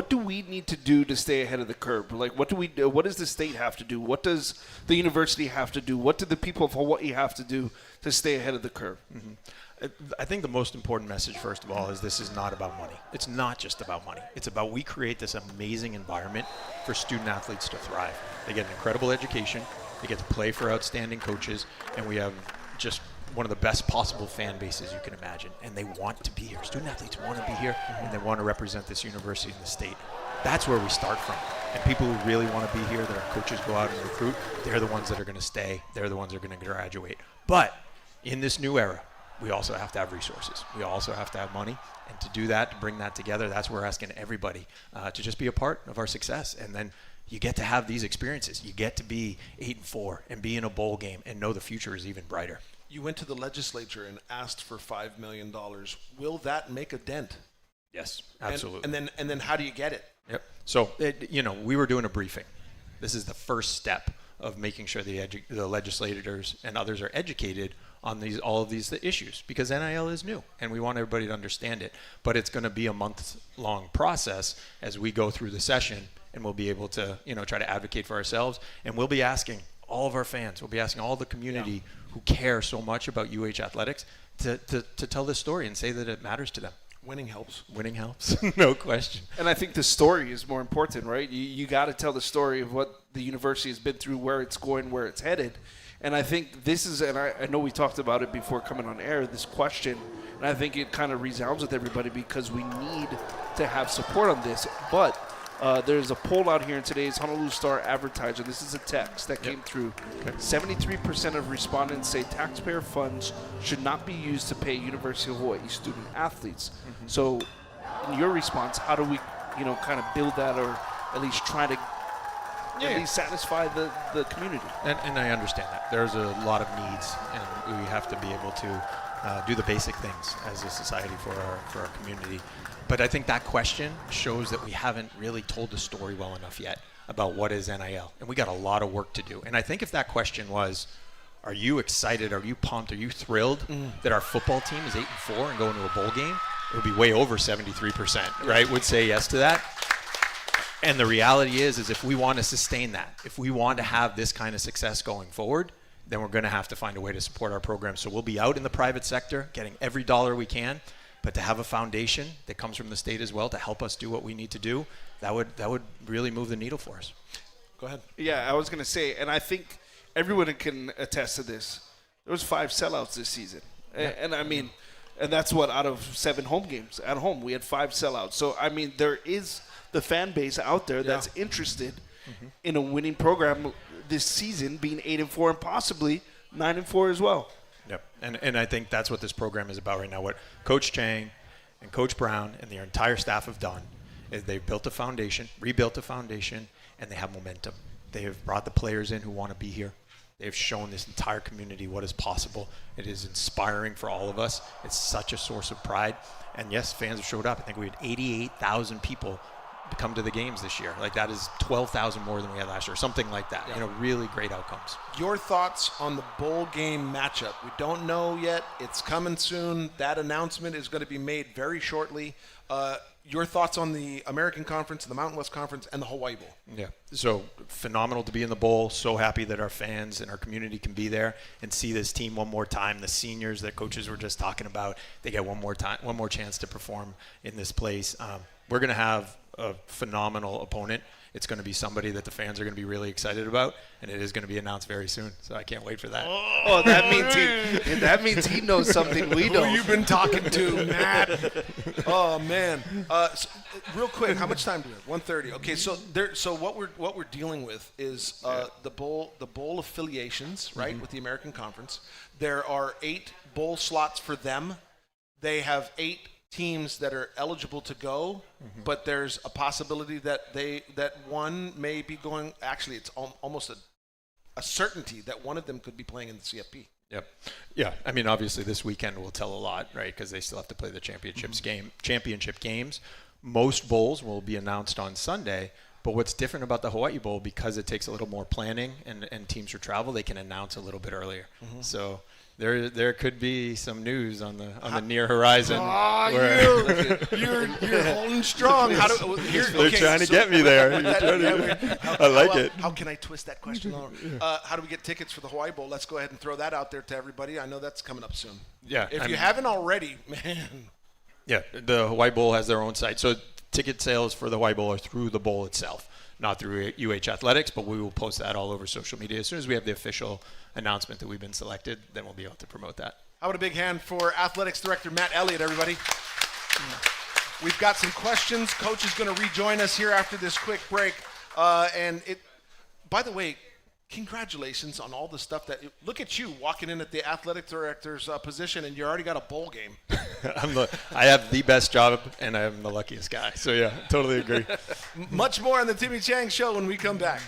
[SPEAKER 3] do we need to do to stay ahead of the curve? Like, what do we do? What does the state have to do? What does the university have to do? What do the people of Hawaii have to do to stay ahead of the curve?
[SPEAKER 11] I think the most important message, first of all, is this is not about money. It's not just about money. It's about we create this amazing environment for student athletes to thrive. They get an incredible education. They get to play for outstanding coaches. And we have just one of the best possible fan bases you can imagine. And they want to be here. Student athletes want to be here, and they want to represent this university and the state. That's where we start from. And people who really want to be here, that our coaches go out and recruit, they're the ones that are going to stay. They're the ones that are going to graduate. But in this new era, we also have to have resources. We also have to have money. And to do that, to bring that together, that's where we're asking everybody to just be a part of our success. And then you get to have these experiences. You get to be 8-4 and be in a bowl game and know the future is even brighter.
[SPEAKER 9] You went to the legislature and asked for $5 million. Will that make a dent?
[SPEAKER 11] Yes, absolutely.
[SPEAKER 9] And then how do you get it?
[SPEAKER 11] Yep. So, we were doing a briefing. This is the first step of making sure the legislators and others are educated on all of these issues, because NIL is new and we want everybody to understand it. But it's going to be a month-long process as we go through the session, and we'll be able to try to advocate for ourselves, and we'll be asking all of our fans, we'll be asking all the community who care so much about UH athletics to tell this story and say that it matters to them.
[SPEAKER 9] Winning helps.
[SPEAKER 11] Winning helps, no question.
[SPEAKER 3] And I think the story is more important, right? You got to tell the story of what the university has been through, where it's going, where it's headed. And I think this is, and I know we talked about it before coming on air, this question, and I think it kind of resounds with everybody because we need to have support on this. But there's a poll out here in today's Honolulu Star Advertiser. This is a text that came through. 73% of respondents say taxpayer funds should not be used to pay University of Hawaii student athletes. So in your response, how do we, kind of build that, or at least try to at least satisfy the community?
[SPEAKER 11] And I understand that. There's a lot of needs, and we have to be able to do the basic things as a society for our community. But I think that question shows that we haven't really told the story well enough yet about what is NIL. And we got a lot of work to do. And I think if that question was, are you excited, are you pumped, are you thrilled that our football team is 8-4 and going to a bowl game, it would be way over 73%, right? Would say yes to that. And the reality is if we want to sustain that, if we want to have this kind of success going forward, then we're going to have to find a way to support our program. So we'll be out in the private sector, getting every dollar we can, but to have a foundation that comes from the state as well to help us do what we need to do, that would really move the needle for us.
[SPEAKER 2] Go ahead.
[SPEAKER 3] Yeah, I was going to say, and I think everyone can attest to this. There was 5 sellouts this season. Yeah. And I mean, and that's what, out of 7 home games at home, we had 5 sellouts. So, I mean, there is the fan base out there that's interested in a winning program this season, being 8-4 and possibly 9-4 as well.
[SPEAKER 11] Yep, and I think that's what this program is about right now. What Coach Chang and Coach Brown and their entire staff have done is they've built a foundation, rebuilt a foundation, and they have momentum. They have brought the players in who want to be here. They've shown this entire community what is possible. It is inspiring for all of us. It's such a source of pride. And yes, fans have showed up. I think we had 88,000 people come to the games this year. Like, that is 12,000 more than we had last year, something like that. Yeah. Really great outcomes.
[SPEAKER 2] Your thoughts on the bowl game matchup? We don't know yet. It's coming soon. That announcement is going to be made very shortly. Your thoughts on the American Conference, the Mountain West Conference, and the Hawaii Bowl?
[SPEAKER 11] Yeah, so phenomenal to be in the bowl. So happy that our fans and our community can be there and see this team one more time. The seniors that coaches were just talking about, they get one more chance to perform in this place. We're going to have a phenomenal opponent. It's going to be somebody that the fans are going to be really excited about, and it is going to be announced very soon. So I can't wait for that.
[SPEAKER 3] Oh, that means he knows something we don't.
[SPEAKER 2] Who you been talking to, Matt? Oh man. So, real quick, how much time do we have? 1:30. Okay, so what we're dealing with is the bowl affiliations, right, with the American Conference. There are 8 bowl slots for them. They have 8 teams that are eligible to go, but there's a possibility that one may be going. Actually, it's almost a certainty that one of them could be playing in the CFP.
[SPEAKER 11] Yep. Yeah. I mean, obviously, this weekend will tell a lot, right? Because they still have to play the championship games. Most bowls will be announced on Sunday. But what's different about the Hawaii Bowl, because it takes a little more planning and teams for travel, they can announce a little bit earlier. So there could be some news on the near horizon.
[SPEAKER 2] You're holding strong.
[SPEAKER 11] They're trying to get me there. I like it.
[SPEAKER 2] How can I twist that question? How do we get tickets for the Hawaii Bowl? Let's go ahead and throw that out there to everybody. I know that's coming up soon.
[SPEAKER 11] Yeah.
[SPEAKER 2] If you haven't already, man.
[SPEAKER 11] Yeah, the Hawaii Bowl has their own site. So ticket sales for the Hawaii Bowl are through the bowl itself, not through UH Athletics, but we will post that all over social media. As soon as we have the official announcement that we've been selected, then we'll be able to promote that.
[SPEAKER 2] How about a big hand for Athletics Director Matt Elliott, everybody? We've got some questions. Coach is going to rejoin us here after this quick break. By the way, congratulations on all the stuff look at you walking in at the athletic director's position, and you already got a bowl game.
[SPEAKER 11] I have the best job, and I'm the luckiest guy. So yeah, totally agree.
[SPEAKER 2] Much more on the Timmy Chang Show when we come back.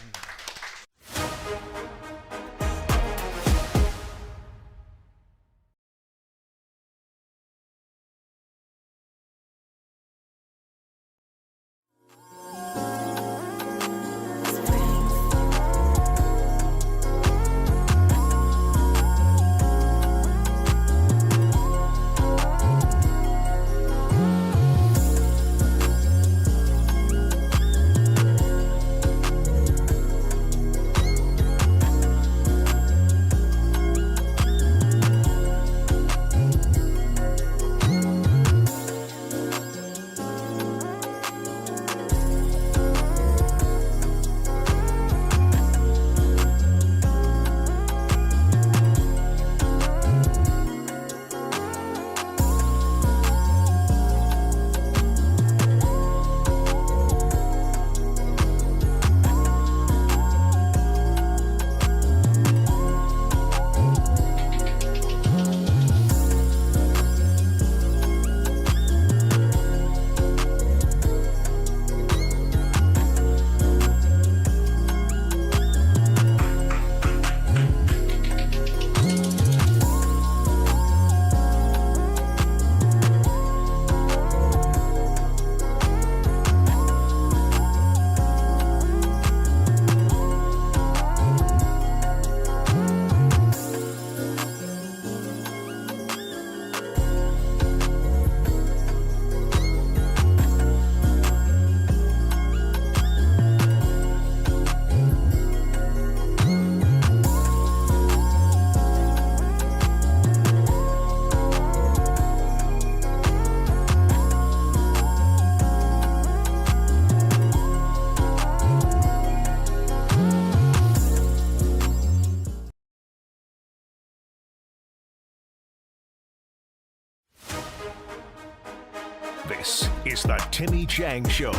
[SPEAKER 1] The Timmy Chang Show,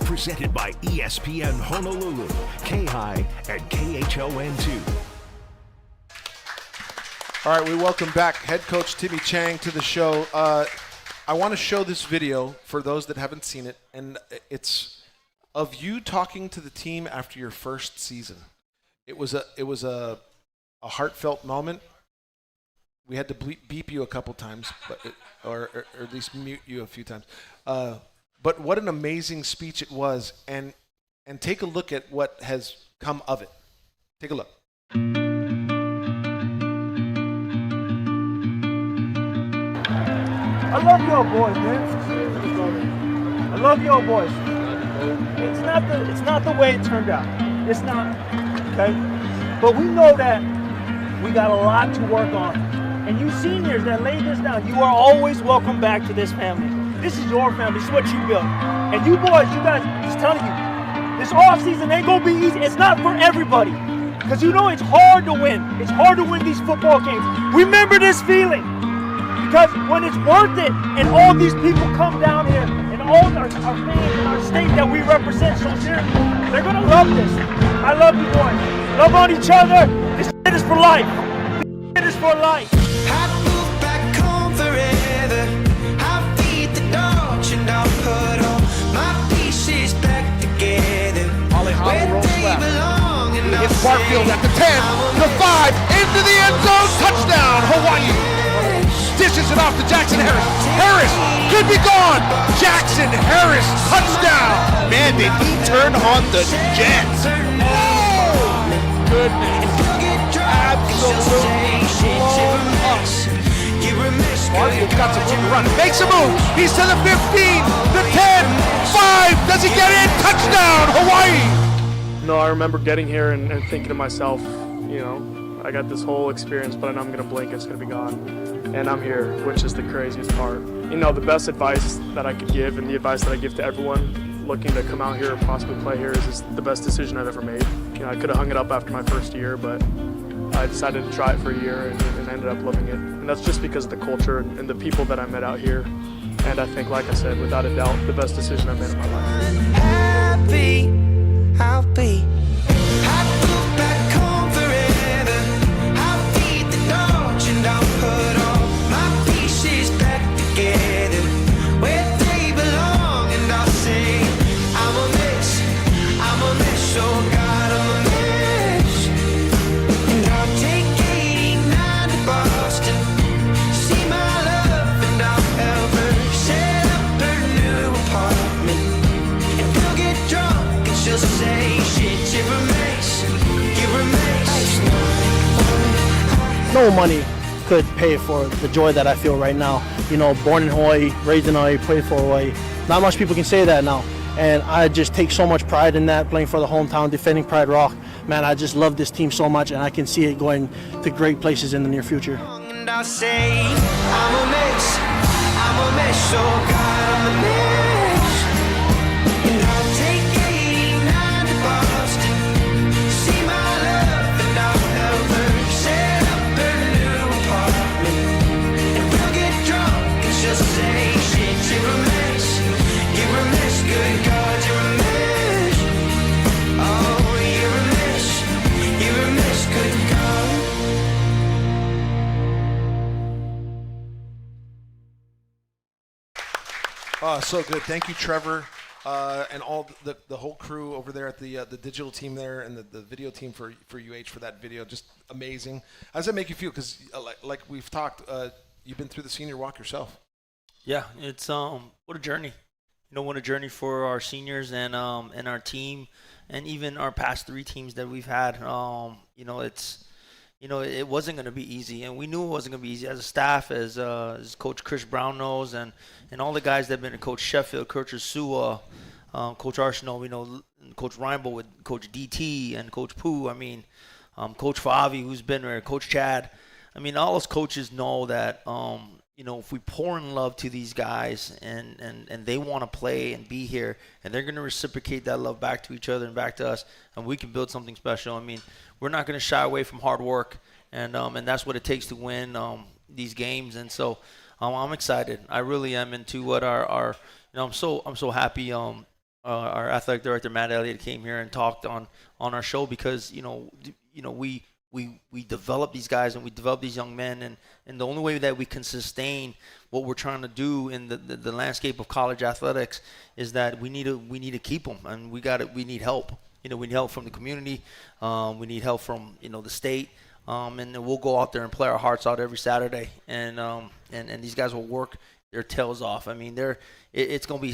[SPEAKER 1] presented by ESPN Honolulu, K-High, and KHON2.
[SPEAKER 2] All right, we welcome back head coach Timmy Chang to the show. I want to show this video for those that haven't seen it, and it's of you talking to the team after your first season. It was a heartfelt moment. We had to beep you a couple times, or at least mute you a few times. But what an amazing speech it was, and take a look at what has come of it. Take a look.
[SPEAKER 12] I love y'all boys, man. I love y'all boys. It's not the way it turned out. It's not, okay? But we know that we got a lot to work on. And you seniors that laid this down, you are always welcome back to this family. This is your family. This is what you built. And you boys, you guys, just telling you, this offseason ain't gonna be easy. It's not for everybody. Because you know it's hard to win. It's hard to win these football games. Remember this feeling. Because when it's worth it and all these people come down here and all our fans and our state that we represent so seriously, they're going to love this. I love you boys. Love on each other. This shit is for life. This shit is for life.
[SPEAKER 13] I move back home forever. I feed the dogs and I'll put all my pieces back together. Where they belong and I'll
[SPEAKER 9] It's Barfield at the 10, the 5, into the end zone, touchdown, Hawaii. Dishes it off to Jackson Harris. Harris could be gone. Jackson Harris, touchdown. Man, did he turn on the Jets. Oh, goodness. Absolutely blown up. Barfield's got some room to run. Makes a move. He's to the 15, the 10, 5. Does he get in? Touchdown, Hawaii.
[SPEAKER 6] No, I remember getting here and thinking to myself, you know, I got this whole experience, but I'm going to blink, it's going to be gone. And I'm here, which is the craziest part. You know, the best advice that I could give and the advice that I give to everyone looking to come out here or possibly play here is the best decision I've ever made. You know, I could have hung it up after my first year, but I decided to try it for a year and ended up loving it. And that's just because of the culture and the people that I met out here. And I think, like I said, without a doubt, the best decision I've made in my life.
[SPEAKER 13] Happy, I'll be. I move back home forever. I'll feed the dogs and I'll put all my pieces back together where they belong. And I'll say, I'm a mess, oh God, I'm a mess. And I'll take 89 to Boston, see my love, and I'll help her set up her new apartment. And we'll get drunk and she'll say, shit, you remains.
[SPEAKER 7] No money could pay for the joy that I feel right now. You know, born in Hawaii, raised in Hawaii, played for Hawaii. Not much people can say that now. And I just take so much pride in that, playing for the hometown, defending Pride Rock. Man, I just love this team so much, and I can see it going to great places in the near future.
[SPEAKER 13] And I'll say, I'm a mess, oh God, I'm a mess. And I'll take 89 to Boston, see my love, and I'll help her set up her new apartment. And we'll get drunk and she'll say, shit, you're a mess, good God, you're a mess. Oh, you're a mess, good God.
[SPEAKER 2] Oh, so good. Thank you, Trevor, and all the whole crew over there at the digital team there and the video team for UH for that video. Just amazing. How does that make you feel? Because like we've talked, you've been through the senior walk yourself.
[SPEAKER 4] Yeah, it's what a journey. You know, what a journey for our seniors and our team, and even our past 3 teams that we've had. You know, it wasn't going to be easy, and we knew it wasn't going to be easy as a staff, as Coach Chris Brown knows, and all the guys that have been at Coach Sheffield, Coach Asua, Coach Arsenault, you know, Coach Reinbold with Coach DT and Coach Pooh. I mean, Coach Favi, who's been there, Coach Chad. I mean, all those coaches know that. You know, if we pour in love to these guys and they want to play and be here, and they're going to reciprocate that love back to each other and back to us, and we can build something special. I mean, we're not going to shy away from hard work, and that's what it takes to win these games. And so I'm excited. I really am into what our I'm so happy. Our athletic director Matt Elliott came here and talked on our show because we develop these guys and we develop these young men, and the only way that we can sustain what we're trying to do in the landscape of college athletics is that we need to keep them, and we need help. We need help from the community. We need help from the state. And then we'll go out there and play our hearts out every Saturday, and these guys will work their tails off. I mean, it's going to be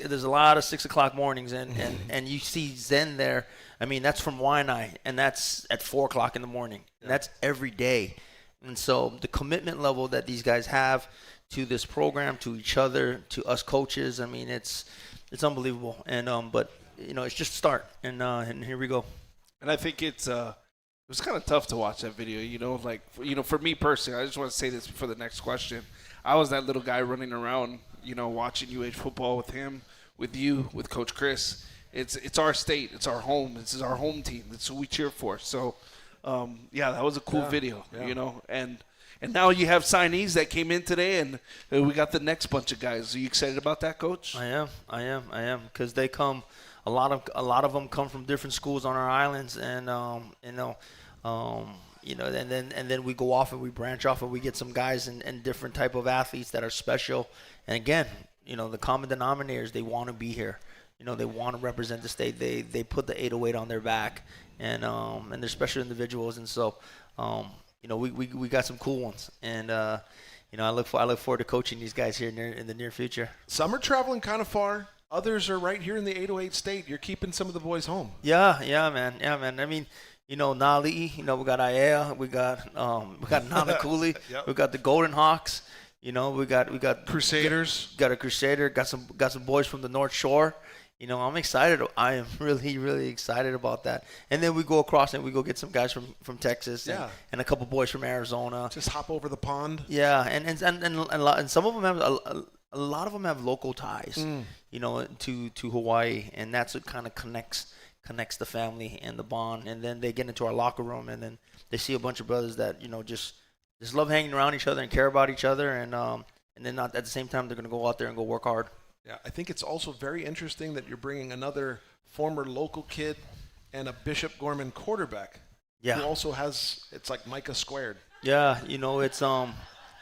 [SPEAKER 4] there's a lot of 6 o'clock mornings, and you see Zen there. I mean, that's from Waianae, and that's at 4 o'clock in the morning. And that's every day. And so the commitment level that these guys have to this program, to each other, to us coaches, I mean, it's unbelievable. And but it's just a start, and here we go.
[SPEAKER 3] And I think it was kind of tough to watch that video. For me personally, I just want to say this before the next question. I was that little guy running around, watching UH football with him, with you, with Coach Chris. It's our state. It's our home. This is our home team. That's who we cheer for. So, that was a cool video, And now you have signees that came in today, and we got the next bunch of guys. Are you excited about that, Coach?
[SPEAKER 4] I am, because they come. A lot of them come from different schools on our islands, and and then we go off and we branch off and we get some guys and different type of athletes that are special. And again, the common denominators, they want to be here. They want to represent the state. They put the 808 on their back, and they're special individuals. And so, we got some cool ones. And I look forward to coaching these guys here in the near future.
[SPEAKER 9] Some are traveling kind of far. Others are right here in the 808 state. You're keeping some of the boys home.
[SPEAKER 4] Yeah, man. I mean, Nali, we got Aya, we got Nanakuli,
[SPEAKER 9] Yep.
[SPEAKER 4] We got the Golden Hawks, we got
[SPEAKER 9] Crusaders.
[SPEAKER 4] Got a Crusader, got some boys from the North Shore. I'm excited. I am really, really excited about that. And then we go across and we go get some guys from Texas and a couple boys from Arizona.
[SPEAKER 9] Just hop over the pond.
[SPEAKER 4] Yeah, and some of them have a lot of them have local ties, to Hawaii, and that's what kind of connects the family and the bond. And then they get into our locker room, and then they see a bunch of brothers that just love hanging around each other and care about each other, and then not at the same time they're going to go out there and go work hard.
[SPEAKER 9] Yeah, I think it's also very interesting that you're bringing another former local kid and a Bishop Gorman quarterback.
[SPEAKER 4] Yeah,
[SPEAKER 9] who also it's like Micah squared.
[SPEAKER 4] Yeah, it's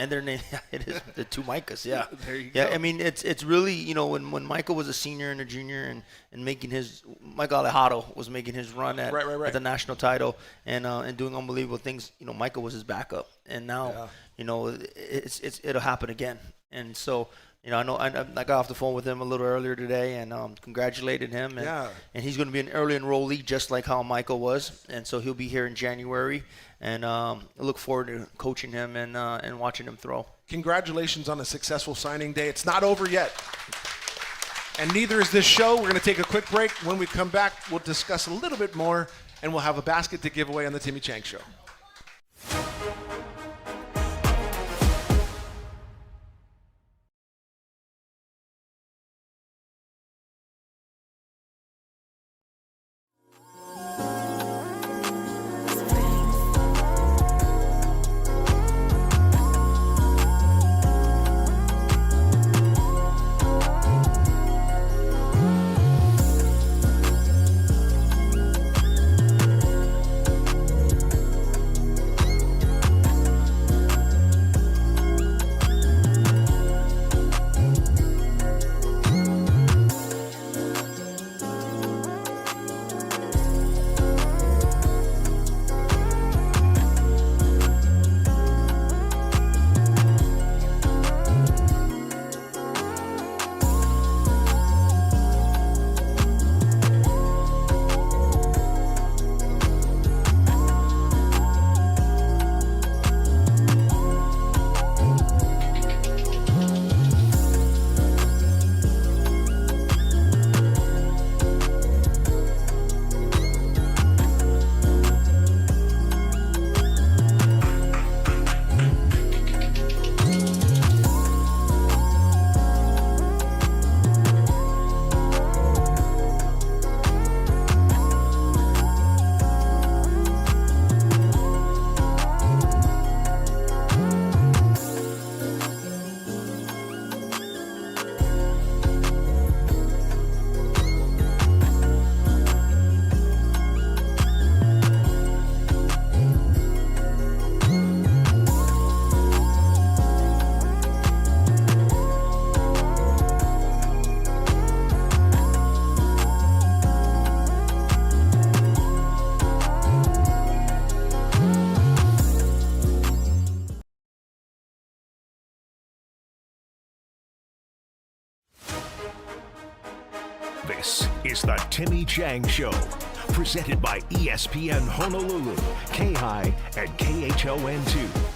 [SPEAKER 4] and their name, it is the two Micahs, yeah.
[SPEAKER 9] There you go.
[SPEAKER 4] I mean, it's really, when Michael was a senior and a junior and making Michael Alejado was making his run at the national title and doing unbelievable things, Michael was his backup. And now, it'll happen again. And so, I got off the phone with him a little earlier today and congratulated him. And he's going to be an early enrollee just like how Michael was. And so he'll be here in January. And I look forward to coaching him and watching him throw.
[SPEAKER 9] Congratulations on a successful signing day. It's not over yet. And neither is this show. We're going to take a quick break. When we come back, we'll discuss a little bit more, and we'll have a basket to give away on the Timmy Chang Show.
[SPEAKER 1] This is the Timmy Chang Show, presented by ESPN Honolulu, K-High, and KHON2.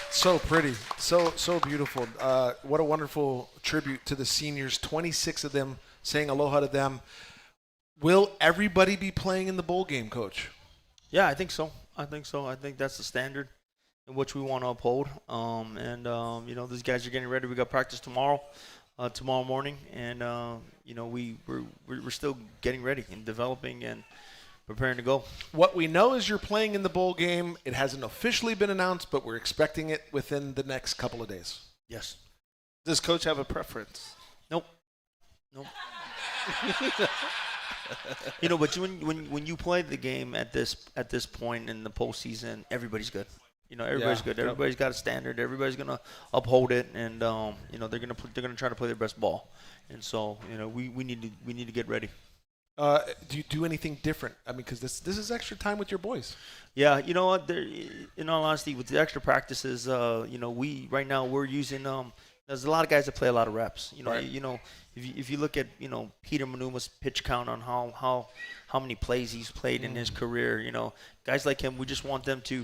[SPEAKER 2] So pretty, so beautiful. What a wonderful tribute to the seniors, 26 of them, saying aloha to them. Will everybody be playing in the bowl game, Coach?
[SPEAKER 4] Yeah, I think so. I think that's the standard in which we want to uphold. These guys are getting ready. We got practice tomorrow morning, and we're still getting ready and developing and preparing to go.
[SPEAKER 2] What we know is you're playing in the bowl game. It hasn't officially been announced, but we're expecting it within the next couple of days.
[SPEAKER 4] Yes.
[SPEAKER 3] Does Coach have a preference?
[SPEAKER 4] Nope. But when you play the game at this point in the postseason, everybody's good. Everybody's good. Everybody's got a standard. Everybody's gonna uphold it, and they're gonna try to play their best ball. And so we need to get ready.
[SPEAKER 2] Do you do anything different? I mean, because this is extra time with your boys.
[SPEAKER 4] Yeah, you know what? In all honesty, with the extra practices, right now we're using. There's a lot of guys that play a lot of reps. If you look at Peter Manuma's pitch count on how many plays he's played in his career, guys like him, we just want them to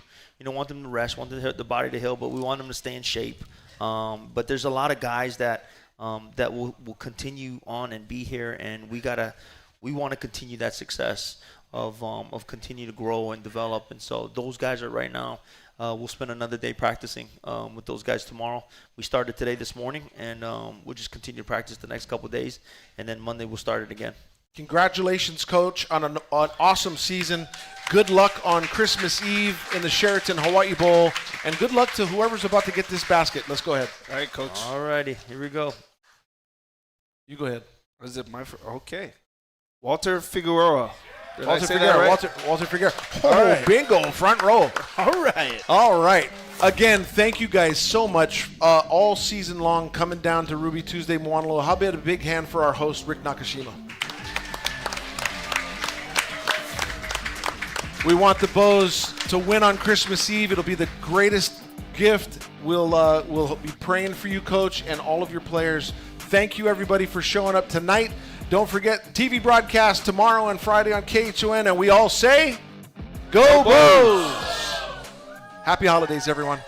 [SPEAKER 4] rest, want them to hit the body to heal, but we want them to stay in shape. But there's a lot of guys that will continue on and be here, and we want to continue that success of continue to grow and develop. And so those guys are right now. We'll spend another day practicing with those guys tomorrow. We started today this morning, and we'll just continue to practice the next couple of days, and then Monday we'll start it again.
[SPEAKER 2] Congratulations, Coach, on an awesome season. Good luck on Christmas Eve in the Sheraton Hawaii Bowl, and good luck to whoever's about to get this basket. Let's go ahead.
[SPEAKER 3] All right, Coach.
[SPEAKER 4] All righty, here we go.
[SPEAKER 2] You go ahead.
[SPEAKER 3] Is it my okay. Walter Figueroa.
[SPEAKER 2] Walter Figueroa. Oh, right. Bingo, front row. All right. Again, thank you guys so much all season long coming down to Ruby Tuesday, Moanalua. How about a big hand for our host, Rick Nakashima? We want the Bows to win on Christmas Eve. It'll be the greatest gift. We'll be praying for you, Coach, and all of your players. Thank you, everybody, for showing up tonight. Don't forget, TV broadcast tomorrow and Friday on KHON, and we all say, Go Bows! Happy holidays, everyone.